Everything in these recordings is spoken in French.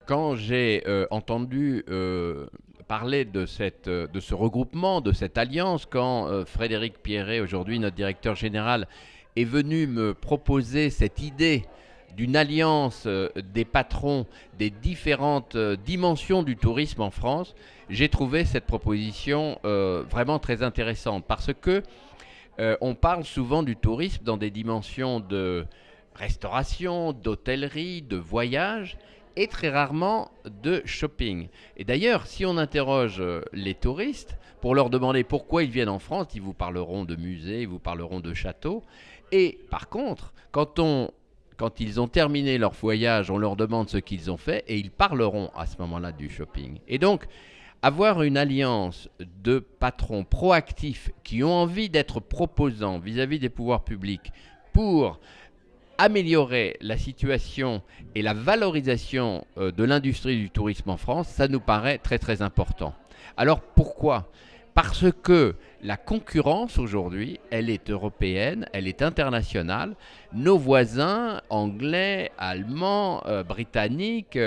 Quand j'ai entendu parler de ce regroupement, de cette alliance, quand Frédéric Pierret, aujourd'hui notre directeur général, est venu me proposer cette idée d'une alliance des patrons des différentes dimensions du tourisme en France, j'ai trouvé cette proposition vraiment très intéressante parce que on parle souvent du tourisme dans des dimensions de restauration, d'hôtellerie, de voyage et très rarement de shopping. Et d'ailleurs, si on interroge les touristes pour leur demander pourquoi ils viennent en France, ils vous parleront de musées, ils vous parleront de châteaux. Et par contre, quand ils ont terminé leur voyage, on leur demande ce qu'ils ont fait et ils parleront à ce moment-là du shopping. Et donc, avoir une alliance de patrons proactifs qui ont envie d'être proposants vis-à-vis des pouvoirs publics pour améliorer la situation et la valorisation de l'industrie du tourisme en France, ça nous paraît très très important. Alors pourquoi? Parce que la concurrence aujourd'hui, elle est européenne, elle est internationale. Nos voisins anglais, allemands, britanniques,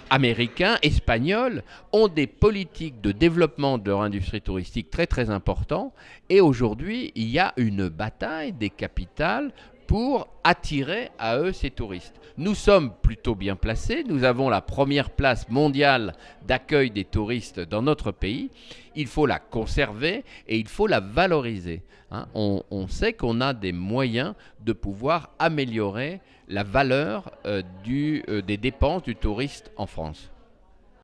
américains, espagnols ont des politiques de développement de leur industrie touristique très très importantes. Et aujourd'hui, il y a une bataille des capitales pour attirer à eux ces touristes. Nous sommes plutôt bien placés, nous avons la première place mondiale d'accueil des touristes dans notre pays, il faut la conserver et il faut la valoriser. Hein. On sait qu'on a des moyens de pouvoir améliorer la valeur des dépenses du touriste en France.